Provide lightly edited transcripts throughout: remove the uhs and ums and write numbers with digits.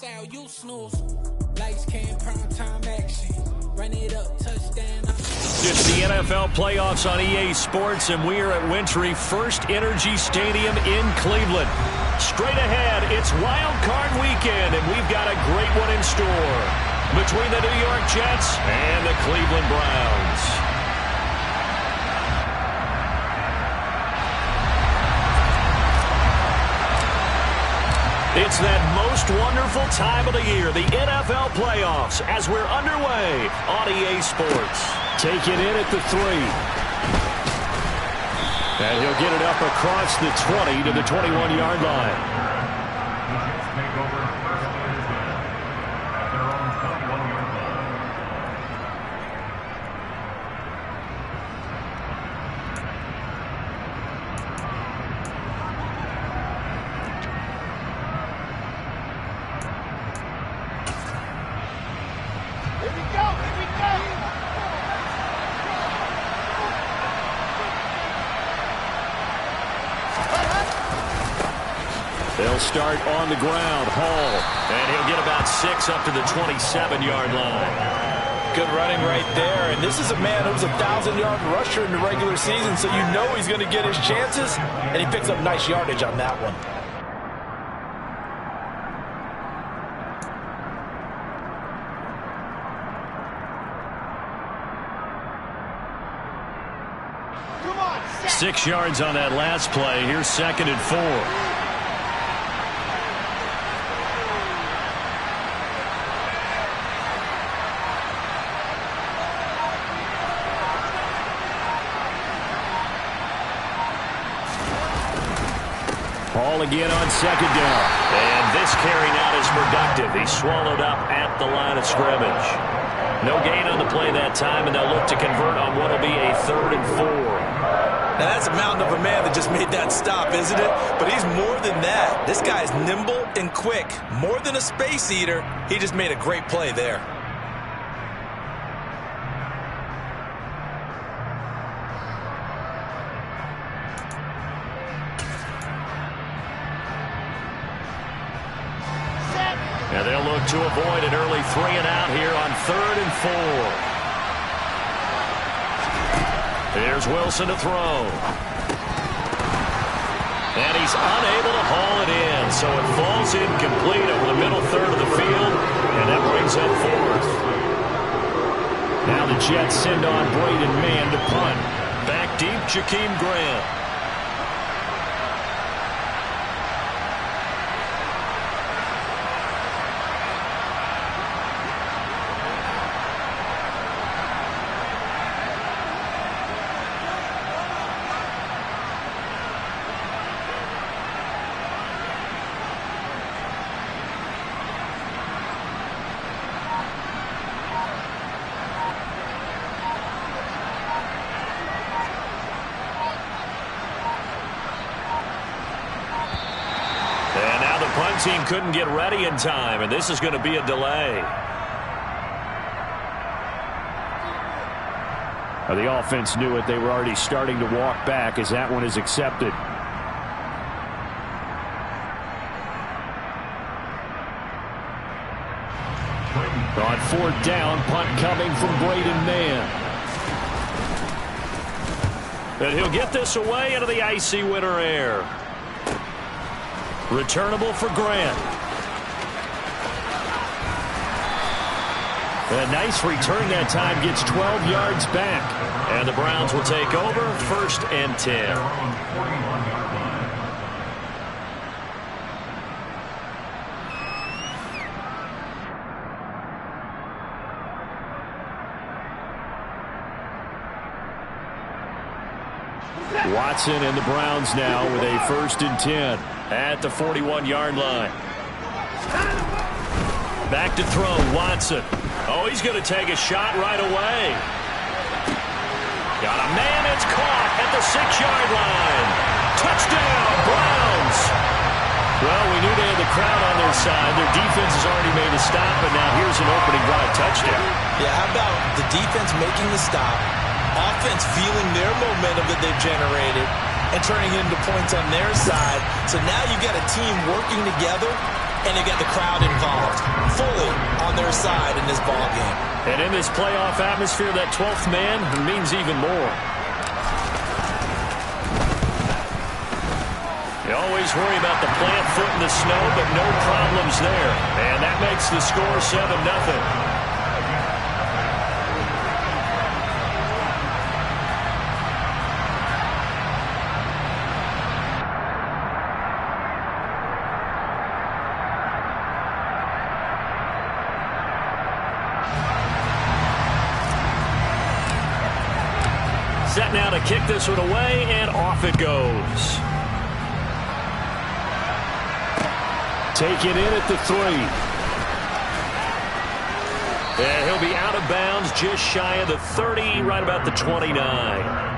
Style you snooze. Lights came prime time action. Run it up, touchdown. It's the NFL playoffs on EA Sports, and we are at Wintry First Energy Stadium in Cleveland. Straight ahead, it's Wild Card Weekend, and we've got a great one in store between the New York Jets and the Cleveland Browns. It's that most wonderful time of the year, the NFL playoffs, as we're underway on EA Sports. Taken in at the 3. And he'll get it up across the 20 to the 21-yard line. They'll start on the ground. Hall. And he'll get about 6 up to the 27-yard line. Good running right there. And this is a man who was a 1,000-yard rusher in the regular season, so you know he's going to get his chances. And he picks up nice yardage on that one. Come on, 6 yards on that last play. Here's 2nd and 4. Ball again on 2nd down. And this carry not as productive. He's swallowed up at the line of scrimmage. No gain on the play that time, and they'll look to convert on what will be a 3rd and 4. Now, that's a mountain of a man that just made that stop, isn't it? But he's more than that. This guy's nimble and quick. More than a space eater, he just made a great play there. And they'll look to avoid an early 3 and out here on 3rd and 4. Here's Wilson to throw. And he's unable to haul it in, so it falls incomplete over the middle third of the field, and that brings up 4th. Now the Jets send on Braden Mann to punt. Back deep, Jakeem Grant. Team couldn't get ready in time, and this is going to be a delay. The offense knew it. They were already starting to walk back as that one is accepted. On 4th down, punt coming from Braden Mann. And he'll get this away into the icy winter air. Returnable for Grant. A nice return that time, gets 12 yards back. And the Browns will take over 1st and 10. Watson and the Browns now with a 1st and 10 at the 41-yard line. Back to throw, Watson. Oh, he's going to take a shot right away. Got a man, it's caught at the 6-yard line. Touchdown, Browns. Well, we knew they had the crowd on their side. Their defense has already made a stop, and now here's an opening drive touchdown. Yeah, how about the defense making the stop, offense feeling their momentum that they've generated, and turning it into points on their side. So now you've got a team working together and they get the crowd involved, fully on their side in this ball game. And in this playoff atmosphere, that 12th man means even more. You always worry about the plant foot in the snow, but no problems there. And that makes the score 7-0. Set now to kick this one away, and off it goes. Taken in at the 3. And he'll be out of bounds just shy of the 30, right about the 29.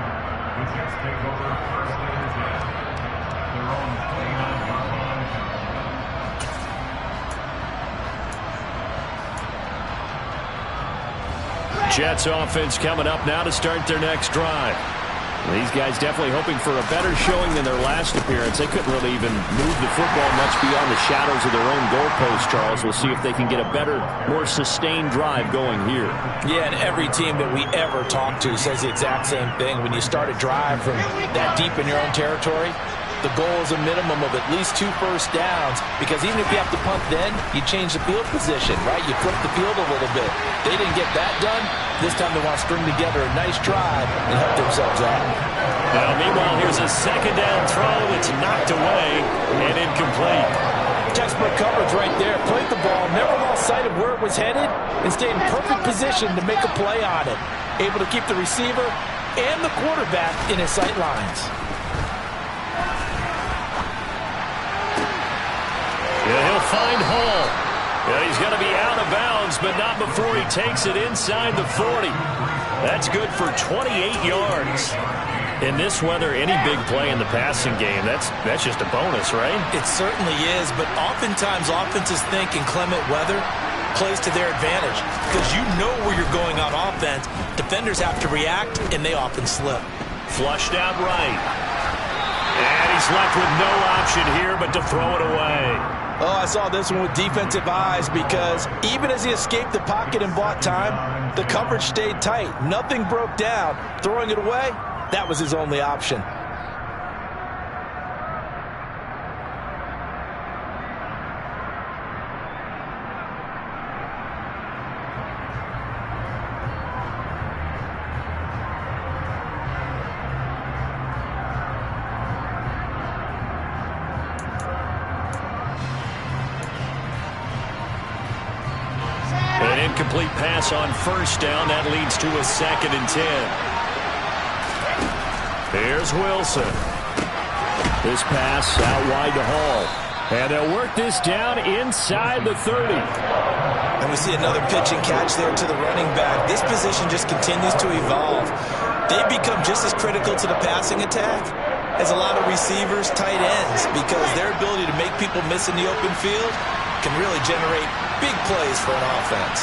Jets offense coming up now to start their next drive. These guys definitely hoping for a better showing than their last appearance. They couldn't really even move the football much beyond the shadows of their own goalpost, Charles. We'll see if they can get a better, more sustained drive going here. Yeah, and every team that we ever talk to says the exact same thing. When you start a drive from that deep in your own territory, the goal is a minimum of at least 2 first downs, because even if you have to punt then, you change the field position, right? You flip the field a little bit. They didn't get that done. This time they want to string together a nice drive and help themselves out. Now, meanwhile, here's a second down throw that's knocked away and incomplete. Textbook coverage right there. Played the ball, never lost sight of where it was headed, and stayed in perfect position to make a play on it. Able to keep the receiver and the quarterback in his sight lines. Yeah, he'll find Hall. Yeah, he's going to be out of bounds, but not before he takes it inside the 40. That's good for 28 yards. In this weather, any big play in the passing game, that's just a bonus, right? It certainly is, but oftentimes offenses think inclement weather plays to their advantage, because you know where you're going on offense. Defenders have to react, and they often slip. Flushed out right. And he's left with no option here but to throw it away. Oh, I saw this one with defensive eyes, because even as he escaped the pocket and bought time, the coverage stayed tight. Nothing broke down. Throwing it away, that was his only option. An incomplete pass on first down. That leads to a 2nd and 10. Here's Wilson. This pass out wide to Hall. And they'll work this down inside the 30. And we see another pitch and catch there to the running back. This position just continues to evolve. They've become just as critical to the passing attack as a lot of receivers, tight ends, because their ability to make people miss in the open field can really generate big plays for an offense.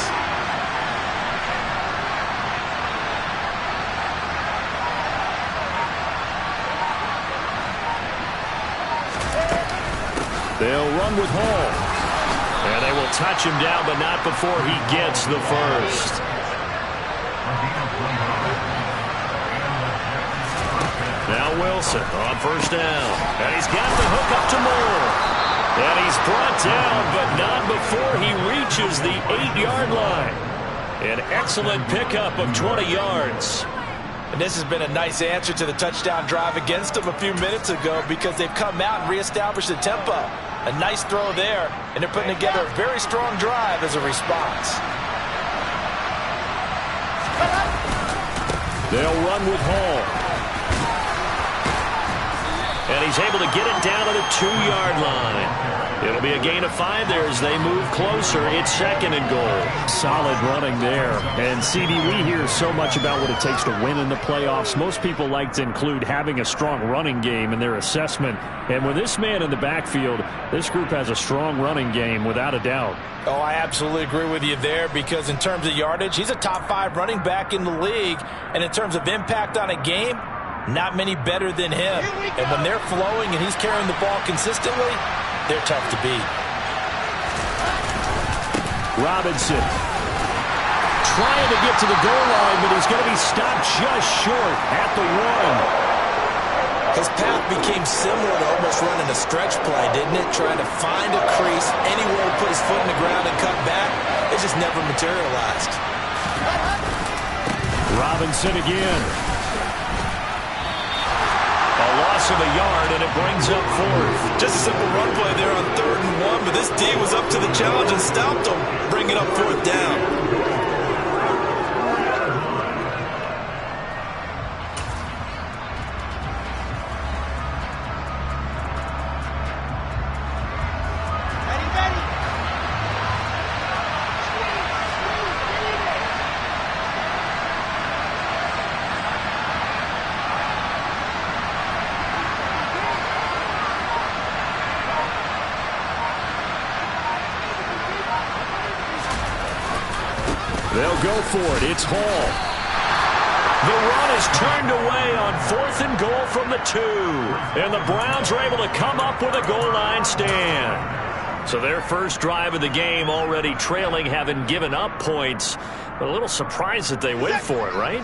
They'll run with Hall. And they will touch him down, but not before he gets the first. Now Wilson on first down. And he's got the hook up to Moore. And he's brought down, but not before he reaches the 8-yard line. An excellent pickup of 20 yards. And this has been a nice answer to the touchdown drive against them a few minutes ago, because they've come out and reestablished the tempo. A nice throw there, and they're putting together a very strong drive as a response. They'll run with Hall. And he's able to get it down to the 2-yard line. It'll be a gain of 5 there as they move closer. It's 2nd and goal. Solid running there. And, CD, we hear so much about what it takes to win in the playoffs. Most people like to include having a strong running game in their assessment. And with this man in the backfield, this group has a strong running game without a doubt. Oh, I absolutely agree with you there, because in terms of yardage, he's a top 5 running back in the league. And in terms of impact on a game, not many better than him. And when they're flowing and he's carrying the ball consistently, they're tough to beat. Robinson trying to get to the goal line, but he's going to be stopped just short at the 1. His path became similar to almost running a stretch play, didn't it? Trying to find a crease, anywhere to put his foot in the ground and cut back. It just never materialized. Robinson again. A loss of a yard, and it brings up 4th. Just a simple run play there on 3rd and 1, but this D was up to the challenge and stopped him, bringing up 4th down. They'll go for it. It's Hall. The run is turned away on 4th and goal from the 2. And the Browns are able to come up with a goal line stand. So their first drive of the game already trailing, having given up points. But a little surprised that they went for it, right?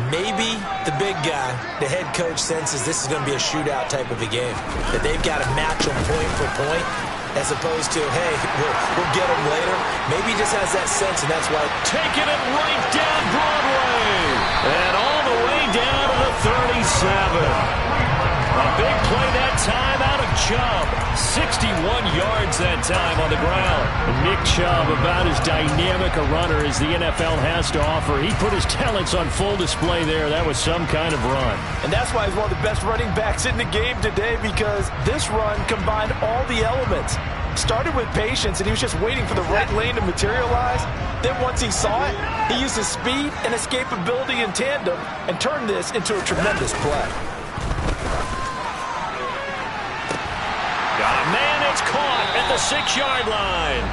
Maybe the big guy, the head coach, senses this is going to be a shootout type of a game. That they've got to match them point for point, as opposed to, hey, we'll get them later. Maybe he just has that sense, and that's why. Taking it right down Broadway. And all the way down to the 37. A big play that time out of Chubb. 61 yards that time on the ground. Nick Chubb, about as dynamic a runner as the NFL has to offer. He put his talents on full display there. That was some kind of run. And that's why he's one of the best running backs in the game today, because this run combined all the elements. Started with patience, and he was just waiting for the right lane to materialize. Then once he saw it, he used his speed and escapability in tandem and turned this into a tremendous play. Caught at the 6-yard line.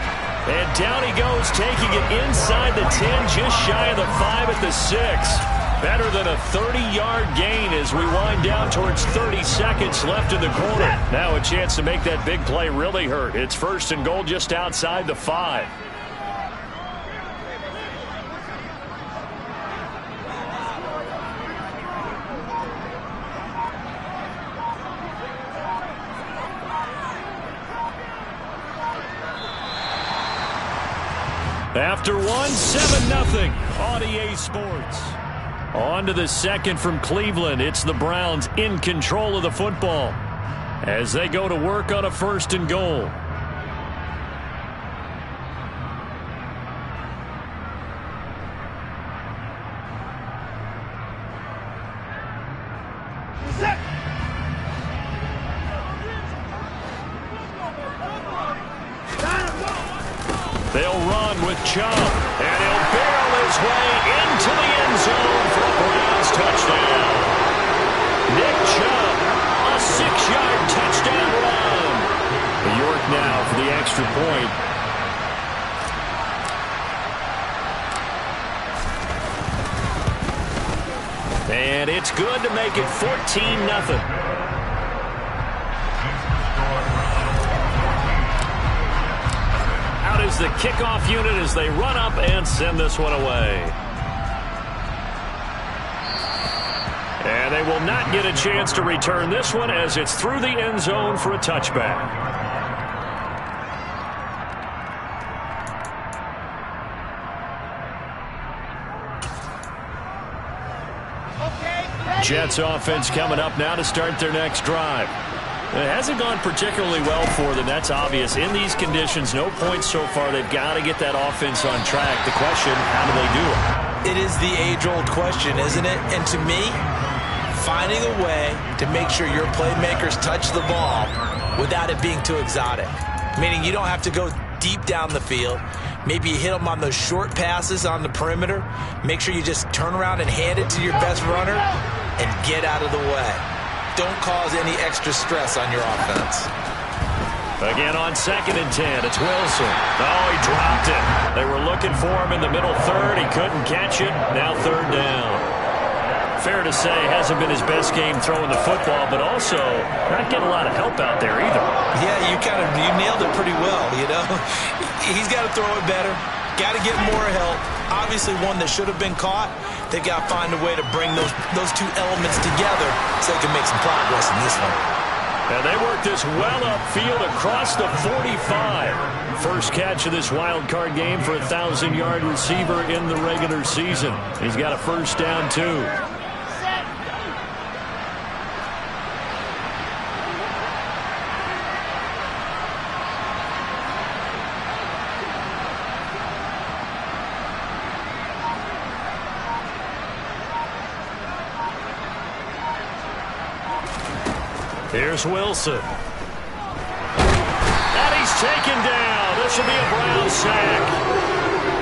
And down he goes, taking it inside the 10, just shy of the 5 at the 6. Better than a 30-yard gain as we wind down towards 30 seconds left in the quarter. Now a chance to make that big play really hurt. It's 1st and goal just outside the 5. After 7-0 on EA Sports. On to the second from Cleveland. It's the Browns in control of the football as they go to work on a 1st and goal. They'll run with Chubb, and he'll barrel his way into the end zone for a Browns touchdown. Nick Chubb, a 6-yard touchdown run. York now for the extra point. And it's good to make it 14-0. Is the kickoff unit as they run up and send this one away. And they will not get a chance to return this one as it's through the end zone for a touchback. Jets offense coming up now to start their next drive. It hasn't gone particularly well for them. That's obvious. In these conditions, no points so far. They've got to get that offense on track. The question, how do they do it? It is the age-old question, isn't it? And to me, finding a way to make sure your playmakers touch the ball without it being too exotic. Meaning you don't have to go deep down the field. Maybe you hit them on those short passes on the perimeter. Make sure you just turn around and hand it to your best runner and get out of the way. Don't cause any extra stress on your offense. Again on 2nd and 10, it's Wilson. Oh, he dropped it. They were looking for him in the middle third. He couldn't catch it. Now 3rd down. fair to say hasn't been his best game throwing the football, but also not getting a lot of help out there either. Yeah, you nailed it pretty well, you know. He's got to throw it better. Got to get more help. Obviously one that should have been caught. They've got to find a way to bring those two elements together so they can make some progress in this one. And they work this well upfield across the 45. First catch of this wild card game for a 1,000-yard receiver in the regular season. He's got a first down, too. Here's Wilson. And he's taken down. This will be a Brown sack.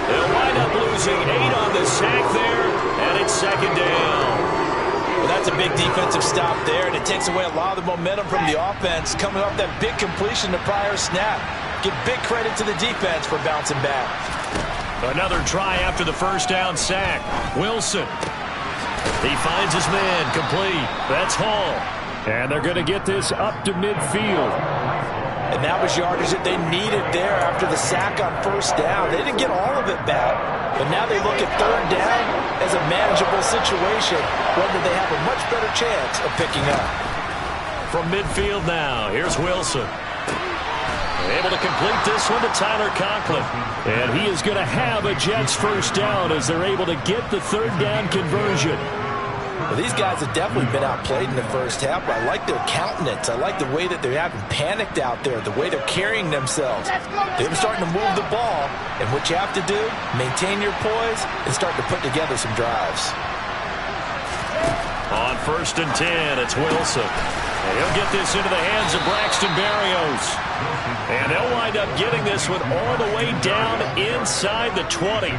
They'll wind up losing 8 on the sack there, and it's second down. Well, that's a big defensive stop there, and it takes away a lot of the momentum from the offense coming off that big completion the prior snap. Give big credit to the defense for bouncing back. Another try after the first down sack. Wilson. He finds his man complete. That's Hall. And they're going to get this up to midfield. And that was yardage that they needed there after the sack on first down. They didn't get all of it back, but now they look at third down as a manageable situation, whether they have a much better chance of picking up. From midfield now, here's Wilson. Able to complete this one to Tyler Conklin. And he is going to have a Jets first down as they're able to get the third down conversion. Well, these guys have definitely been outplayed in the first half, but I like their countenance. I like the way that they haven't panicked out there, the way they're carrying themselves. They're starting to move the ball, and what you have to do, maintain your poise and start to put together some drives. On first and 10, it's Wilson. And he'll get this into the hands of Braxton Berrios. And they'll wind up getting this one all the way down inside the 20.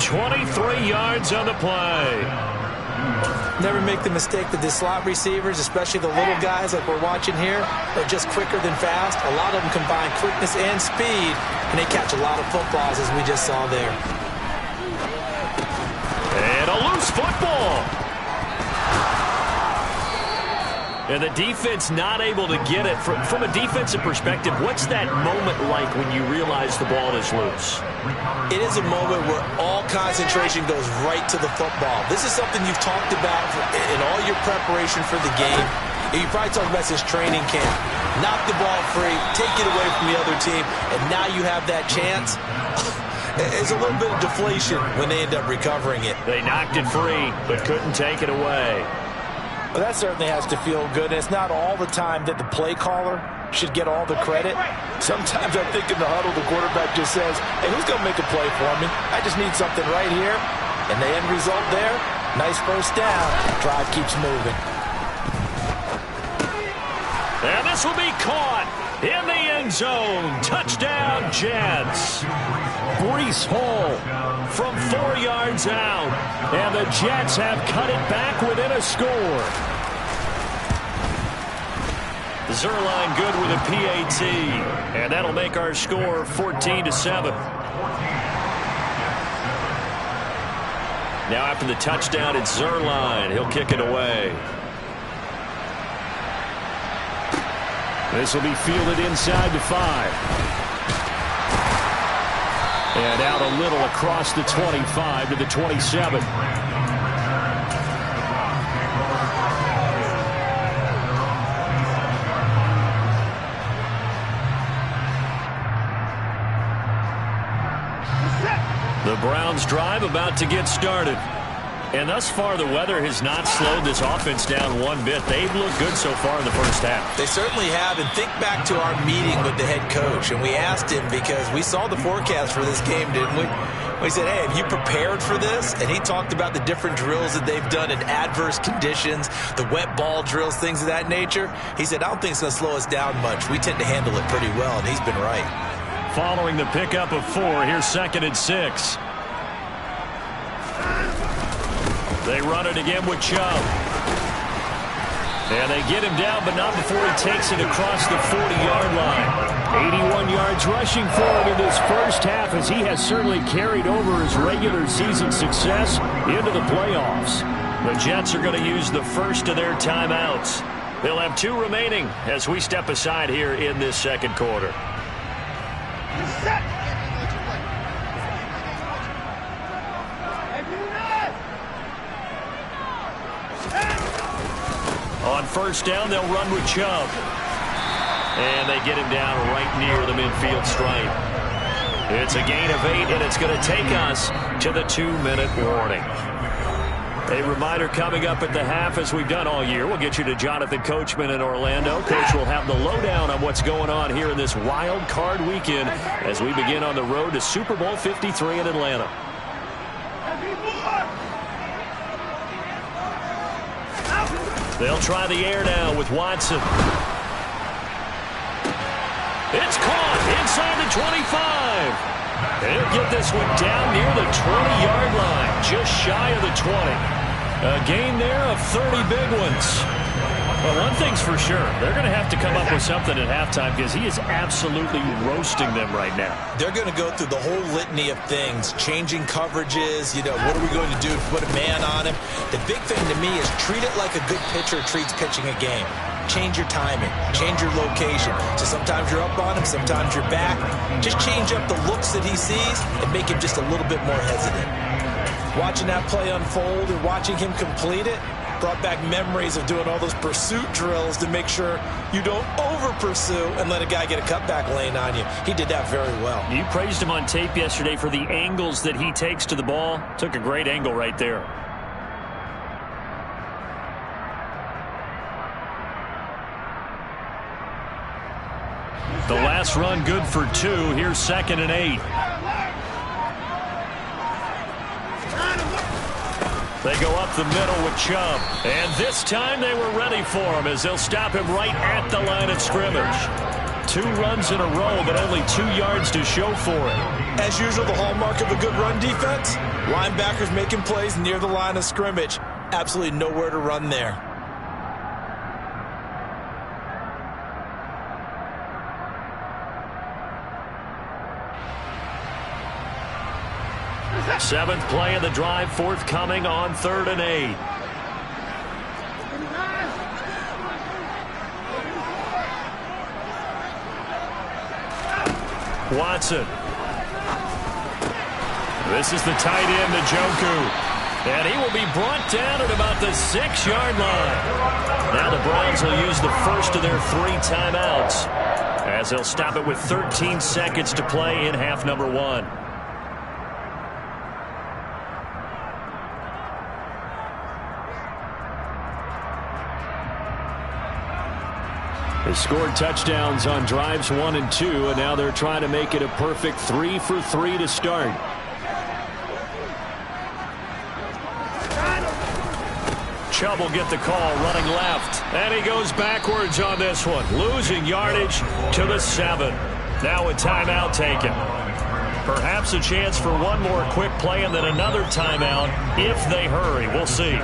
23 yards on the play. Never make the mistake that the slot receivers, especially the little guys like we're watching here, are just quicker than fast. A lot of them combine quickness and speed, and they catch a lot of footballs, as we just saw there. And a loose football. And the defense not able to get it. From a defensive perspective, what's that moment like when you realize the ball is loose? It is a moment where all concentration goes right to the football. This is something you've talked about in all your preparation for the game. You probably talked about since training camp. Knock the ball free, take it away from the other team, and now you have that chance. It's a little bit of deflation when they end up recovering it. They knocked it free, but couldn't take it away. Well, that certainly has to feel good. And it's not all the time that the play caller should get all the credit. Sometimes I think in the huddle, the quarterback just says, hey, who's going to make a play for me? I just need something right here. And the end result there, nice first down. Drive keeps moving. And this will be caught in the end zone. Touchdown, Jets. Breece Hall from 4 yards out. And the Jets have cut it back within a score. Zerline good with a PAT. And that'll make our score 14-7. Now after the touchdown, it's Zerline. He'll kick it away. This will be fielded inside the 5. And out a little across the 25 to the 27. The Browns drive about to get started. And thus far, the weather has not slowed this offense down one bit. They've looked good so far in the first half. They certainly have. And think back to our meeting with the head coach. And we asked him because we saw the forecast for this game, didn't we? We said, hey, have you prepared for this? And he talked about the different drills that they've done in adverse conditions, the wet ball drills, things of that nature. He said, I don't think it's going to slow us down much. We tend to handle it pretty well, and he's been right. Following the pickup of 4, here's 2nd and 6. They run it again with Chubb. And they get him down, but not before he takes it across the 40-yard line. 81 yards rushing for him in this first half, as he has certainly carried over his regular season success into the playoffs. The Jets are going to use the first of their timeouts. They'll have 2 remaining as we step aside here in this second quarter. On first down, they'll run with Chubb. And they get him down right near the midfield stripe. It's a gain of 8, and it's going to take us to the 2-minute warning. A reminder coming up at the half, as we've done all year. We'll get you to Jonathan Coachman in Orlando. Coach will have the lowdown on what's going on here in this wild card weekend as we begin on the road to Super Bowl 53 in Atlanta. They'll try the air now with Watson. It's caught inside the 25. He'll get this one down near the 20-yard line, just shy of the 20. A gain there of 30 big ones. Well, one thing's for sure. They're going to have to come up with something at halftime because he is absolutely roasting them right now. They're going to go through the whole litany of things, changing coverages, what are we going to do to put a man on him? The big thing to me is treat it like a good pitcher treats pitching a game. Change your timing, change your location. So sometimes you're up on him, sometimes you're back. Just change up the looks that he sees and make him just a little bit more hesitant. Watching that play unfold and watching him complete it brought back memories of doing all those pursuit drills to make sure you don't over-pursue and let a guy get a cutback lane on you. He did that very well. You praised him on tape yesterday for the angles that he takes to the ball. Took a great angle right there. The last run good for 2. Here's 2nd and 8. They go up the middle with Chubb. And this time they were ready for him as they'll stop him right at the line of scrimmage. 2 runs in a row, but only 2 yards to show for it. As usual, the hallmark of a good run defense, linebackers making plays near the line of scrimmage. Absolutely nowhere to run there. Seventh play of the drive forthcoming on 3rd and 8. Watson. This is the tight end, Njoku. And he will be brought down at about the 6-yard line. Now the Browns will use the first of their 3 timeouts as they'll stop it with 13 seconds to play in half number 1. They scored touchdowns on drives 1 and 2, and now they're trying to make it a perfect 3 for 3 to start. Chubb will get the call running left, and he goes backwards on this one, losing yardage to the 7. Now a timeout taken. Perhaps a chance for one more quick play and then another timeout if they hurry. We'll see.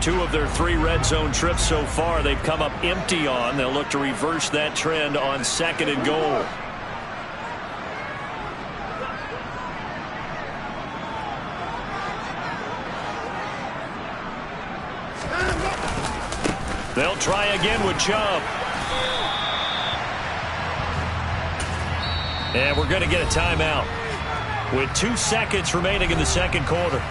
Two of their 3 red zone trips so far they've come up empty on. They'll look to reverse that trend on 2nd and goal. They'll try again with Chubb. And we're going to get a timeout with 2 seconds remaining in the second quarter.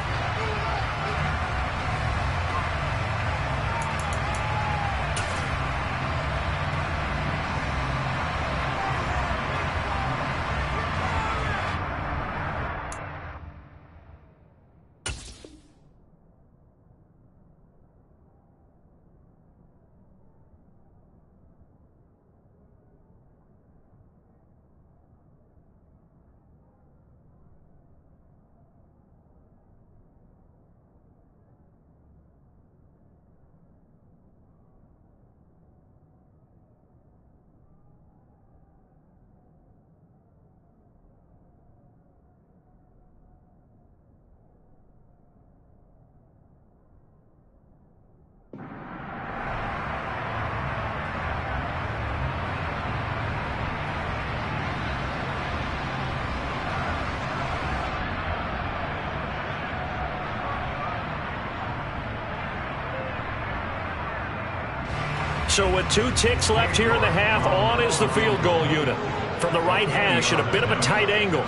So with 2 ticks left here in the half, on is the field goal unit. From the right hash at a bit of a tight angle.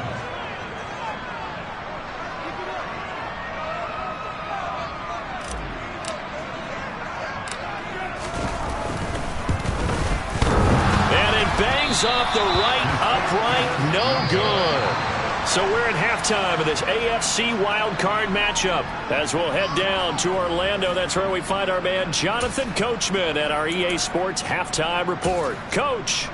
And it bangs off the right upright, no good. So we're at halftime of this AFC wildcard matchup as we'll head down to Orlando. That's where we find our man Jonathan Coachman at our EA Sports Halftime Report. Coach.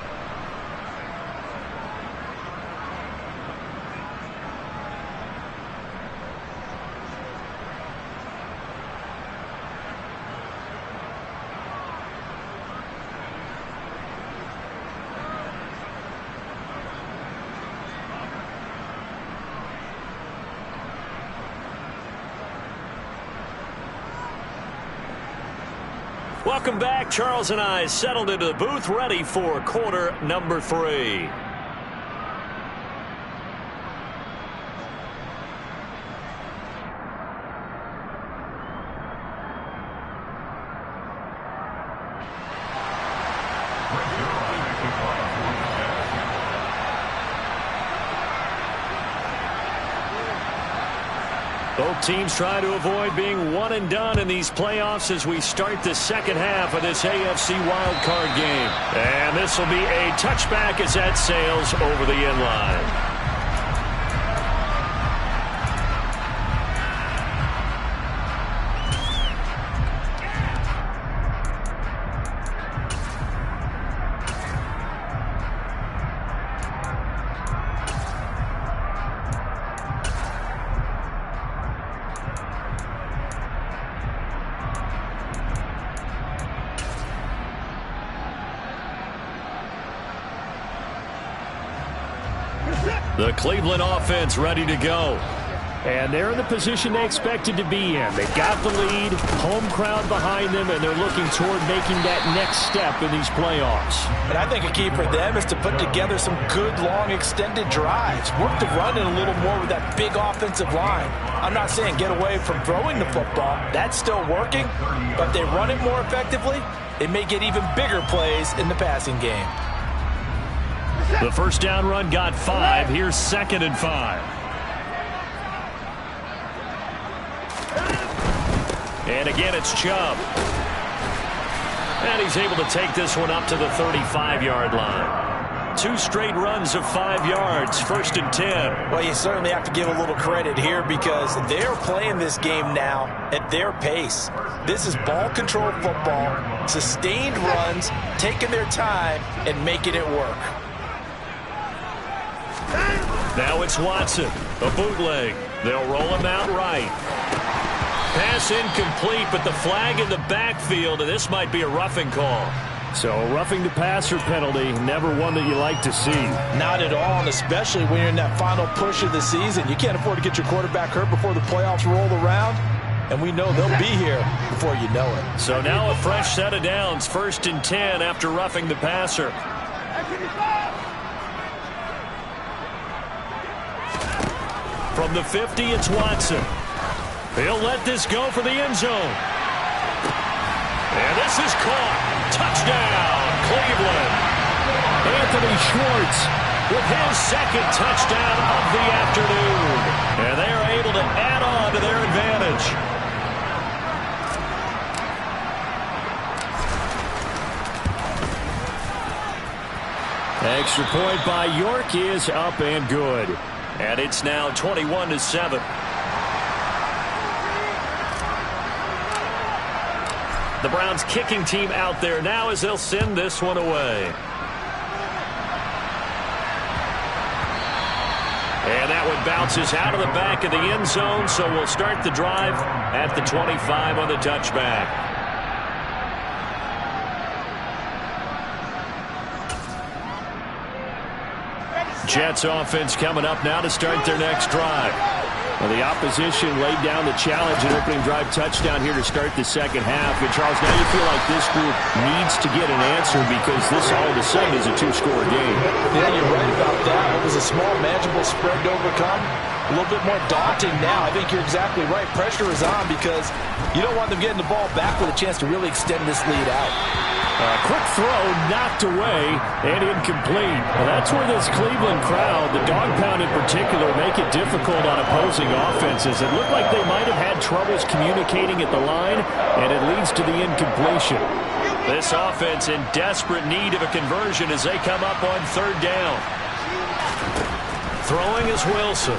Welcome back. Charles and I settled into the booth, ready for quarter number 3. Both teams try to avoid being one and done in these playoffs as we start the second half of this AFC wildcard game. And this will be a touchback as that sails over the end line. The Cleveland offense ready to go. And they're in the position they expected to be in. They've got the lead, home crowd behind them, and they're looking toward making that next step in these playoffs. And I think a key for them is to put together some good, long, extended drives. Work the run in a little more with that big offensive line. I'm not saying get away from throwing the football. That's still working. But if they run it more effectively, they may get even bigger plays in the passing game. The first down run got 5. Here's 2nd and 5. And again, it's Chubb. And he's able to take this one up to the 35-yard line. 2 straight runs of 5 yards, 1st and 10. Well, you certainly have to give a little credit here because they're playing this game now at their pace. This is ball control football, sustained runs, taking their time and making it work. Now it's Watson, a bootleg. They'll roll him out right. Pass incomplete, but the flag in the backfield, and this might be a roughing call. So a roughing the passer penalty, never one that you like to see. Not at all, and especially when you're in that final push of the season. You can't afford to get your quarterback hurt before the playoffs roll around, and we know they'll be here before you know it. So now a fresh set of downs, 1st and 10 after roughing the passer. From the 50, it's Watson. He'll let this go for the end zone. And this is caught. Touchdown, Cleveland. Anthony Schwartz with his 2nd touchdown of the afternoon. And they are able to add on to their advantage. Extra point by York is up and good. And it's now 21-7. The Browns kicking team out there now as they'll send this one away. And that one bounces out of the back of the end zone, so we'll start the drive at the 25 on the touchback. Jets offense coming up now to start their next drive. Well, the opposition laid down the challenge and opening drive touchdown here to start the second half. And, Charles, now you feel like this group needs to get an answer because this all of a sudden is a 2-score game. Yeah, you're right about that. It was a small, manageable spread to overcome. A little bit more daunting now. I think you're exactly right. Pressure is on because you don't want them getting the ball back with a chance to really extend this lead out. Quick throw, knocked away, and incomplete. Well, that's where this Cleveland crowd, the dog pound in particular, make it difficult on opposing offenses. It looked like they might have had troubles communicating at the line, and it leads to the incompletion. This offense in desperate need of a conversion as they come up on third down. Throwing is Wilson.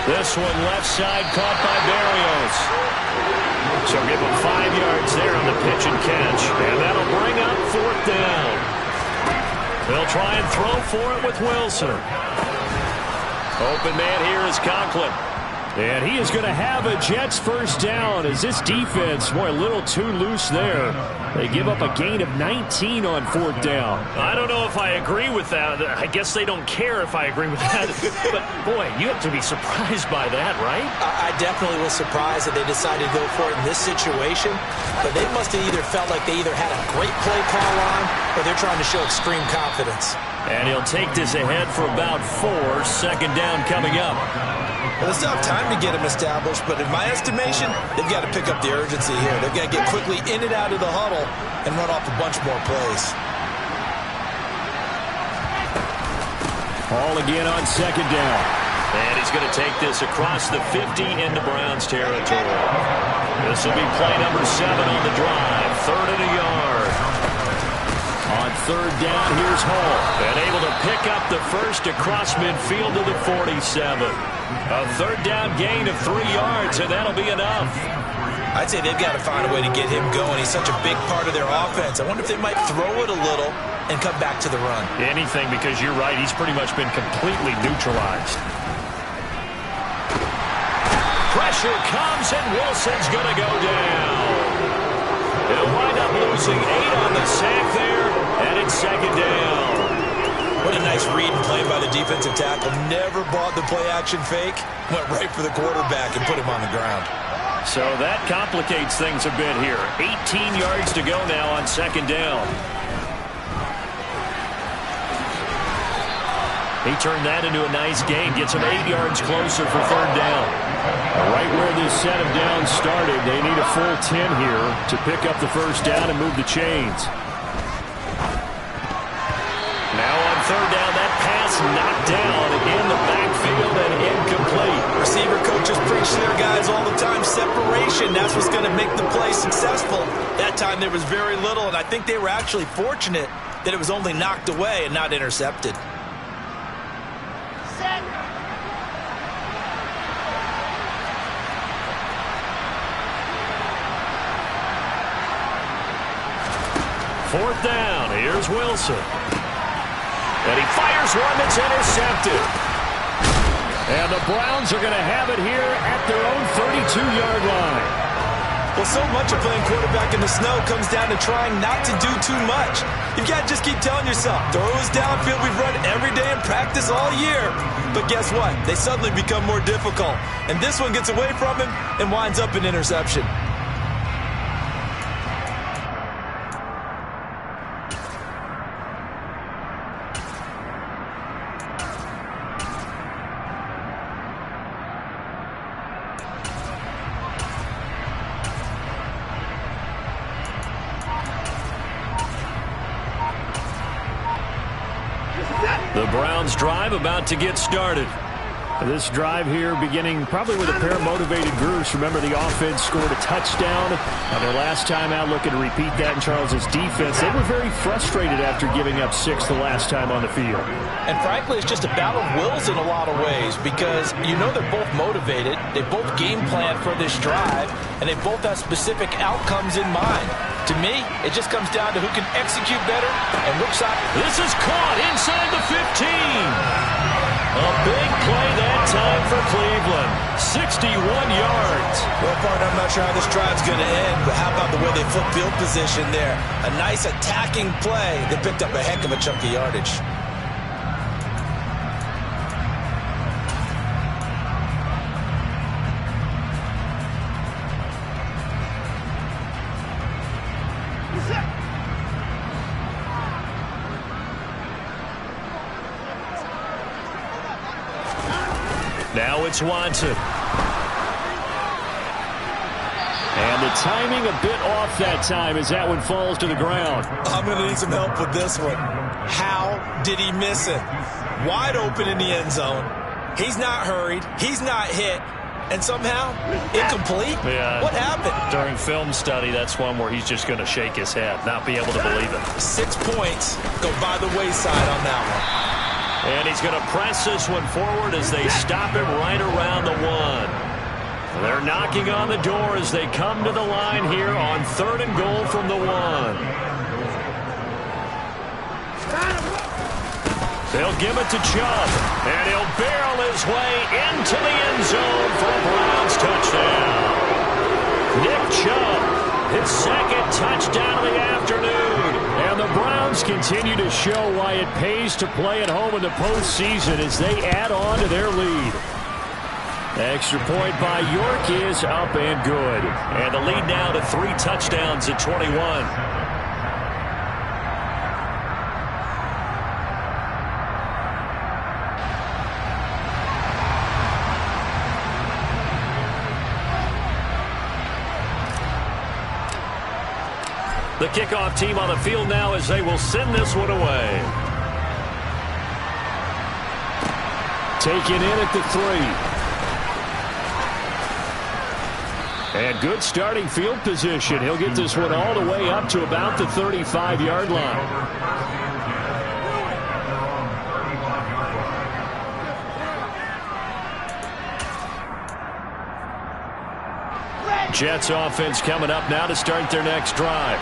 This one left side caught by Berrios. So give him 5 yards there on the pitch and catch. And that'll bring up fourth down. They'll try and throw for it with Wilson. Open man here is Conklin. And he is going to have a Jets first down as this defense, boy, a little too loose there. They give up a gain of 19 on fourth down. I don't know if I agree with that. I guess they don't care if I agree with that. But, boy, you have to be surprised by that, right? I definitely was surprised that they decided to go for it in this situation. But they must have either felt like they either had a great play call on or they're trying to show extreme confidence. And he'll take this ahead for about 4. Second down coming up. Well, they still have time to get him established, but in my estimation, they've got to pick up the urgency here. They've got to get quickly in and out of the huddle and run off a bunch more plays. Ball again on second down. And he's going to take this across the 50 into Browns territory. This will be play number 7 on the drive. 3rd and a yard. On third down, here's Hall. And able to pick up the first across midfield to the 47. A third down gain of 3 yards, and that'll be enough. I'd say they've got to find a way to get him going. He's such a big part of their offense. I wonder if they might throw it a little and come back to the run. Anything, because you're right. He's pretty much been completely neutralized. Pressure comes, and Wilson's going to go down. He'll wind up losing 8 on the sack there, and it's second down. What a nice read and play by the defensive tackle. Never bought the play-action fake. Went right for the quarterback and put him on the ground. So that complicates things a bit here. 18 yards to go now on second down. He turned that into a nice gain. Gets him 8 yards closer for third down. Right where this set of downs started, they need a full 10 here to pick up the first down and move the chains. Now on third down, that pass knocked down in the backfield and incomplete. Receiver coaches preach to their guys all the time. Separation, that's what's going to make the play successful. That time there was very little, and I think they were actually fortunate that it was only knocked away and not intercepted. Fourth down, here's Wilson. And he fires one that's intercepted. And the Browns are going to have it here at their own 32-yard line. Well, so much of playing quarterback in the snow comes down to trying not to do too much. You've got to just keep telling yourself, throws downfield we've run every day in practice all year. But guess what? They suddenly become more difficult. And this one gets away from him and winds up an interception. The Browns drive about to get started. This drive here beginning probably with a pair of motivated groups. Remember, the offense scored a touchdown on their last time out, looking to repeat that in Charles's defense. They were very frustrated after giving up 6 the last time on the field. And frankly, it's just a battle of wills in a lot of ways because you know they're both motivated, they both game plan for this drive, and they both have specific outcomes in mind. To me, it just comes down to who can execute better and which side. This is caught inside the 15. A big play that time for Cleveland. 61 yards. Well, partner, I'm not sure how this drive's going to end, but how about the way they flip field position there? A nice attacking play. They picked up a heck of a chunk of yardage. Now it's Watson. And the timing a bit off that time as that one falls to the ground. I'm going to need some help with this one. How did he miss it? Wide open in the end zone. He's not hurried. He's not hit. And somehow, incomplete? Yeah. What happened? During film study, that's one where he's just going to shake his head, not be able to believe it. 6 points go by the wayside on that one. And he's going to press this one forward as they stop him right around the 1. They're knocking on the door as they come to the line here on 3rd and goal from the 1. They'll give it to Chubb, and he'll barrel his way into the end zone for a Browns touchdown. Nick Chubb, his 2nd touchdown of the afternoon. And the Browns continue to show why it pays to play at home in the postseason as they add on to their lead. Extra point by York is up and good. And the lead now to 3 touchdowns at 21. The kickoff team on the field now as they will send this one away. Taken in at the 3. And good starting field position. He'll get this one all the way up to about the 35-yard line. Jets offense coming up now to start their next drive.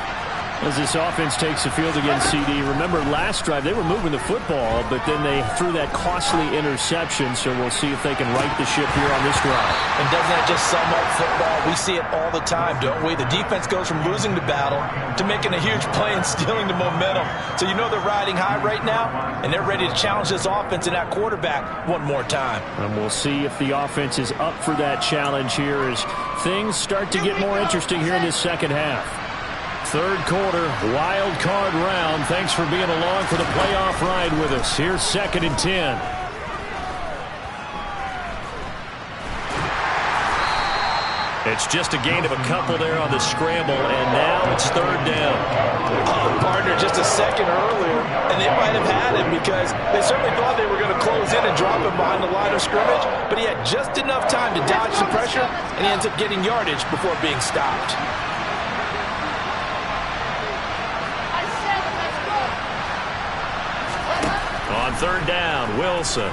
As this offense takes the field against CD. Remember last drive they were moving the football, but then they threw that costly interception, so we'll see if they can right the ship here on this drive. And doesn't that just sum up football? We see it all the time, don't we? The defense goes from losing the battle to making a huge play and stealing the momentum. So you know they're riding high right now, and they're ready to challenge this offense and that quarterback one more time. And we'll see if the offense is up for that challenge here as things start to get more interesting here in this second half. 3rd quarter, wild card round. Thanks for being along for the playoff ride with us. Here's 2nd and 10. It's just a gain of a couple there on the scramble, and now it's 3rd down. Partner just a second earlier, and they might have had him because they certainly thought they were going to close in and drop him behind the line of scrimmage, but he had just enough time to dodge the pressure, and he ends up getting yardage before being stopped. On 3rd down, Wilson.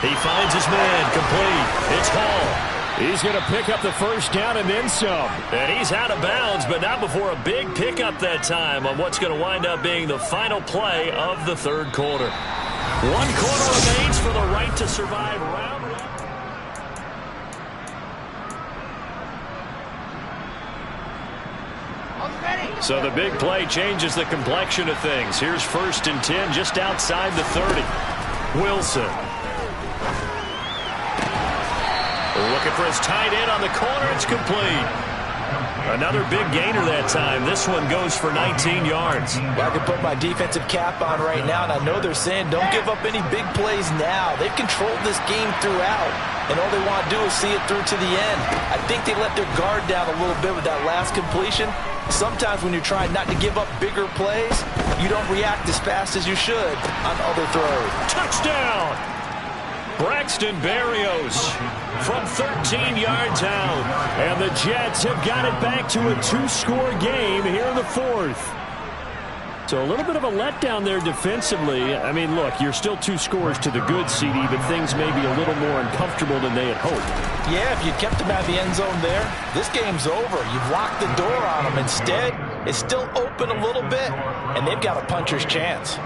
He finds his man, complete. It's Hall. He's going to pick up the 1st down and then some. And he's out of bounds, but not before a big pickup that time on what's going to wind up being the final play of the 3rd quarter. 1 quarter remains for the right to survive round. So the big play changes the complexion of things. Here's 1st and 10 just outside the 30. Wilson. Looking for his tight end on the corner. It's complete. Another big gainer that time. This one goes for 19 yards. Well, I can put my defensive cap on right now, and I know they're saying don't give up any big plays now. They've controlled this game throughout, and all they want to do is see it through to the end. I think they let their guard down a little bit with that last completion. Sometimes when you're trying not to give up bigger plays, you don't react as fast as you should on other throws. Touchdown! Braxton Berrios from 13 yards out. And the Jets have got it back to a 2-score game here in the 4th. So a little bit of a letdown there defensively. I mean, look, you're still 2 scores to the good, CD, but things may be a little more uncomfortable than they had hoped. Yeah, if you'd kept them out of the end zone there, this game's over. You've locked the door on them. Instead, it's still open a little bit, and they've got a puncher's chance.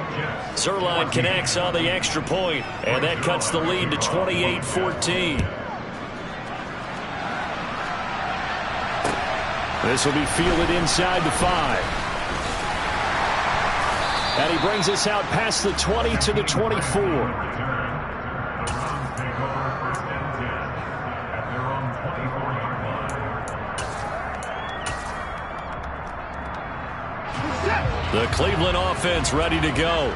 Zerline connects on the extra point, and that cuts the lead to 28-14. This will be fielded inside the 5. And he brings us out past the 20 to the 24. The Cleveland offense ready to go.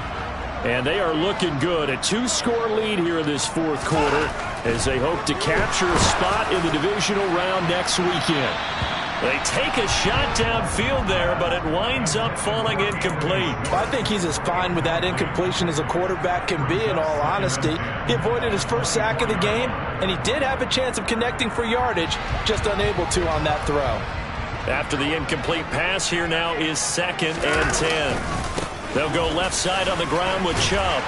And they are looking good. A 2-score lead here in this 4th quarter. as they hope to capture a spot in the divisional round next weekend. They take a shot downfield there, but it winds up falling incomplete. I think he's as fine with that incompletion as a quarterback can be, in all honesty. He avoided his first sack of the game, and he did have a chance of connecting for yardage, just unable to on that throw. After the incomplete pass, here now is 2nd and 10. They'll go left side on the ground with Chubb.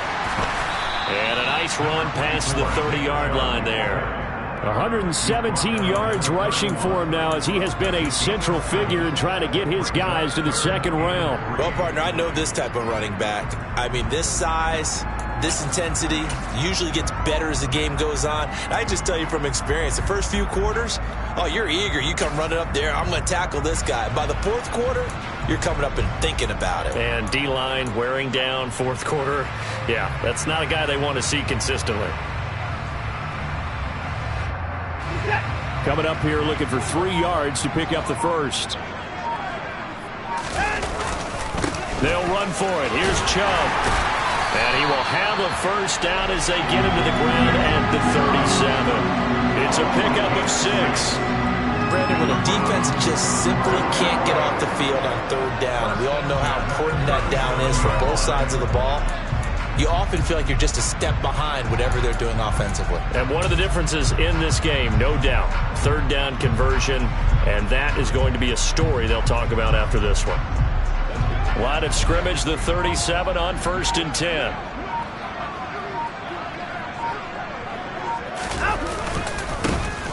And a nice run past the 30-yard line there. 117 yards rushing for him now, as he has been a central figure in trying to get his guys to the 2nd round. Well, partner, I know this type of running back. I mean, this size, this intensity usually gets better as the game goes on. And I just tell you from experience, the first few quarters, oh, you're eager. You come running up there, I'm going to tackle this guy. By the 4th quarter, you're coming up and thinking about it. And D-line wearing down 4th quarter. Yeah, that's not a guy they want to see consistently. Coming up here looking for 3 yards to pick up the first. They'll run for it. Here's Chubb. And he will have a first down as they get him to the ground at the 37. It's a pickup of 6. Brandon, when a defense just simply can't get off the field on 3rd down, we all know how important that down is for both sides of the ball. You often feel like you're just a step behind whatever they're doing offensively. And one of the differences in this game, no doubt, 3rd down conversion, and that is going to be a story they'll talk about after this one. Line of scrimmage, the 37 on 1st and 10.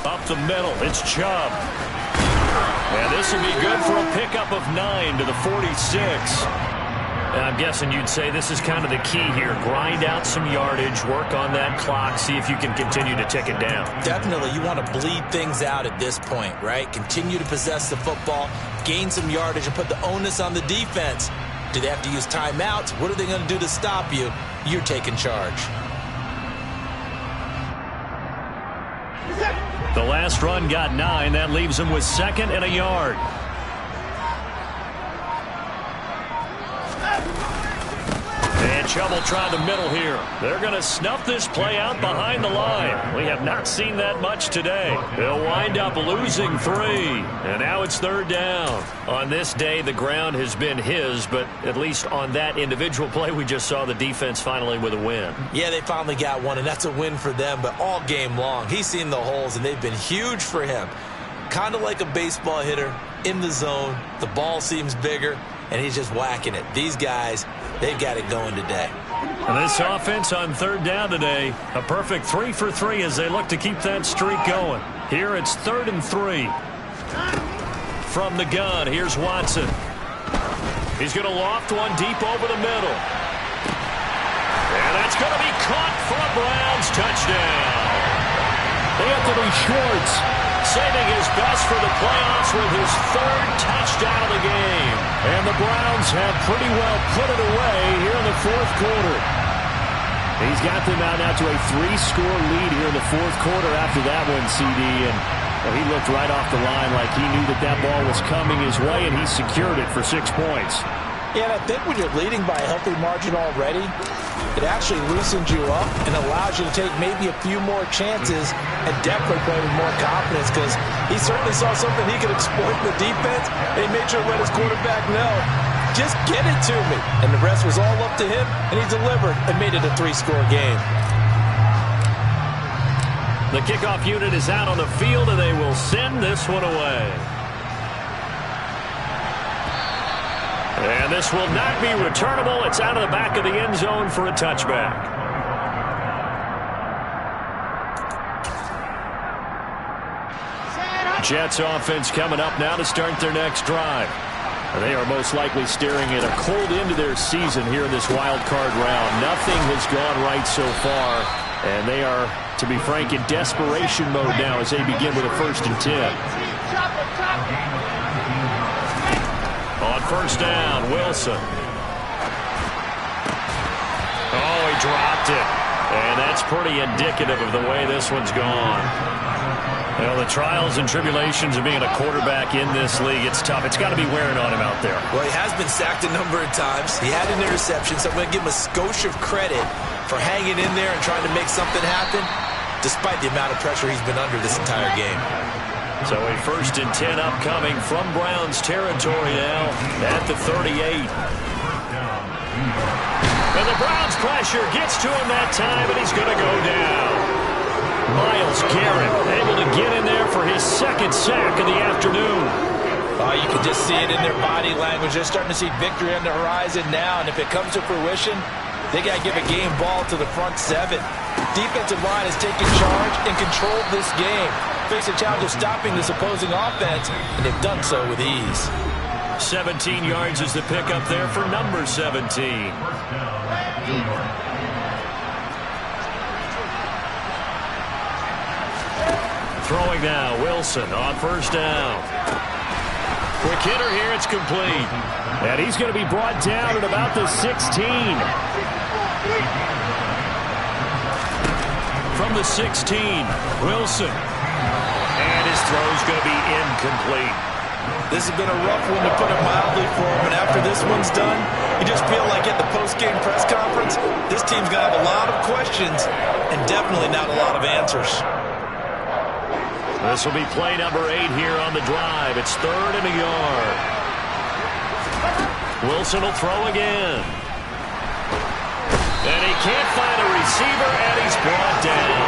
Up the middle, it's Chubb. And this will be good for a pickup of 9 to the 46. And I'm guessing you'd say this is kind of the key here. Grind out some yardage, work on that clock, see if you can continue to tick it down. Definitely. You want to bleed things out at this point, right? Continue to possess the football, gain some yardage, and put the onus on the defense. Do they have to use timeouts? What are they going to do to stop you? You're taking charge. The last run got 9. That leaves them with 2nd and a yard. And Chubb will try the middle here. They're going to snuff this play out behind the line. We have not seen that much today. They'll wind up losing 3. And now it's 3rd down. On this day, the ground has been his, but at least on that individual play, we just saw the defense finally with a win. Yeah, they finally got one, and that's a win for them, but all game long, he's seen the holes, and they've been huge for him. Kind of like a baseball hitter in the zone. The ball seems bigger, and he's just whacking it. These guys, they've got it going today. And this offense on 3rd down today, a perfect 3 for 3 as they look to keep that streak going. Here it's 3rd and 3. From the gun, here's Watson. He's going to loft one deep over the middle. And that's going to be caught for a Browns touchdown. Anthony Schwartz saving his best for the playoffs with his 3rd touchdown of the game. And the Browns have pretty well put it away here in the 4th quarter. He's got them out now to a 3-score lead here in the 4th quarter after that one, CD. And well, he looked right off the line like he knew that that ball was coming his way, and he secured it for 6 points. Yeah, and I think when you're leading by a healthy margin already, it actually loosens you up and allows you to take maybe a few more chances and definitely play with more confidence, because he certainly saw something he could exploit in the defense, and he made sure to let his quarterback know, just get it to me. And the rest was all up to him, and he delivered and made it a 3-score game. The kickoff unit is out on the field, and they will send this one away. And this will not be returnable. It's out of the back of the end zone for a touchback. Jets offense coming up now to start their next drive. They are most likely staring at a cold end to their season here in this wild card round. Nothing has gone right so far, and they are, to be frank, in desperation mode now as they begin with a 1st and 10. On 1st down, Wilson. Oh, he dropped it. And that's pretty indicative of the way this one's gone. Well, the trials and tribulations of being a quarterback in this league, it's tough. It's got to be wearing on him out there. Well, he has been sacked a number of times. He had an interception, so I'm going to give him a skosh of credit for hanging in there and trying to make something happen. despite the amount of pressure he's been under this entire game. So a 1st and 10 upcoming from Browns territory now at the 38. And the Browns pressure gets to him that time, and he's going to go down. Myles Garrett able to get in there for his 2nd sack of the afternoon. You can just see it in their body language. They're starting to see victory on the horizon now, and if it comes to fruition, they got to give a game ball to the front 7. Defensive line has taken charge and controlled this game. Face a challenge of stopping this opposing offense, and they've done so with ease. 17 yards is the pickup there for number 17. Throwing now, Wilson on 1st down. Quick hitter here, it's complete. And he's going to be brought down at about the 16. From the 16, Wilson. And his throw's going to be incomplete. This has been a rough one, to put it mildly, for him. And after this one's done, you just feel like at the post-game press conference, this team's going to have a lot of questions and definitely not a lot of answers. This will be play number 8 here on the drive. It's 3rd and a yard. Wilson will throw again. And he can't find a receiver, and he's brought down.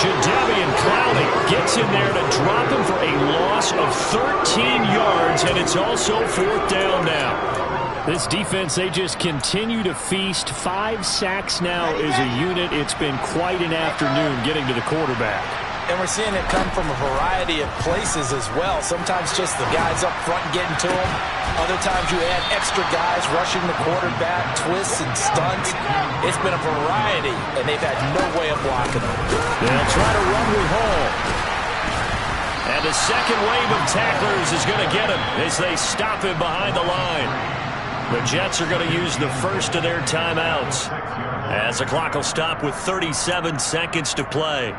Jadeveon Clowney gets in there to drop him for a loss of 13 yards, and it's also 4th down now. This defense, they just continue to feast. 5 sacks now as a unit. It's been quite an afternoon getting to the quarterback. And we're seeing it come from a variety of places as well. Sometimes just the guys up front getting to him. Other times you add extra guys rushing the quarterback, twists and stunts. It's been a variety, and they've had no way of blocking them. They'll try to run with Hall. And the second wave of tacklers is going to get him as they stop him behind the line. The Jets are going to use the first of their timeouts as the clock will stop with 37 seconds to play.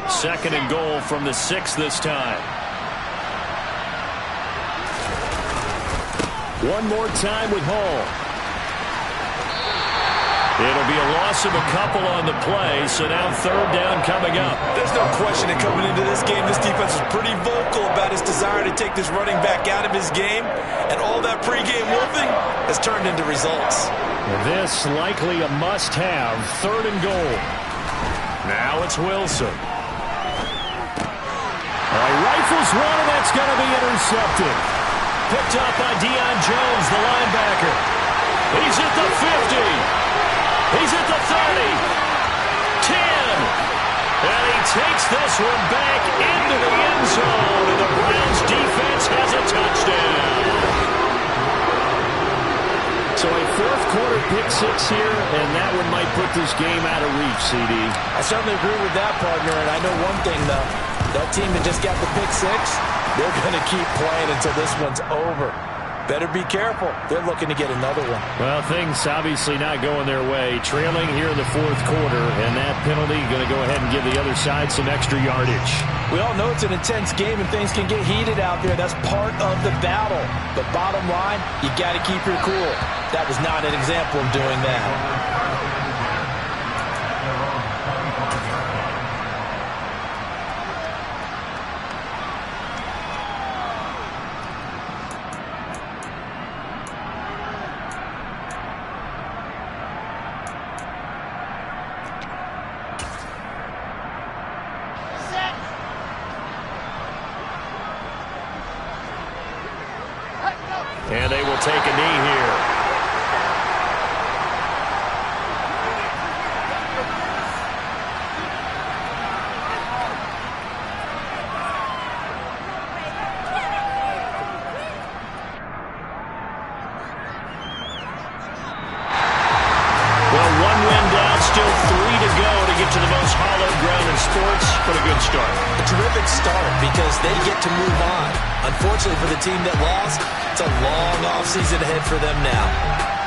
2nd and goal from the 6 this time. One more time with Hall. It'll be a loss of a couple on the play, so now 3rd down coming up. There's no question that coming into this game, this defense is pretty vocal about its desire to take this running back out of his game, and all that pregame wolfing has turned into results. This likely a must-have, 3rd and goal. Now it's Wilson. Rifles one, and that's going to be intercepted. Picked up by Deion Jones, the linebacker. He's at the 50. He's at the 30. 10. And he takes this one back into the end zone, and the Browns defense has a touchdown. So a 4th quarter pick-6 here, and that one might put this game out of reach, CD. I certainly agree with that, partner, and I know one thing, though. That team that just got the pick-6, they're going to keep playing until this one's over. Better be careful. They're looking to get another one. Well, things obviously not going their way. Trailing here in the 4th quarter, and that penalty going to go ahead and give the other side some extra yardage. We all know it's an intense game and things can get heated out there. That's part of the battle. But bottom line, you got to keep your cool. That was not an example of doing that. And they will take a knee here. Well, 1 win down, still 3 to go to get to the most hallowed ground in sports, but a good start. A terrific start because they get to move on. Unfortunately for the team that lost, it's a long offseason ahead for them now.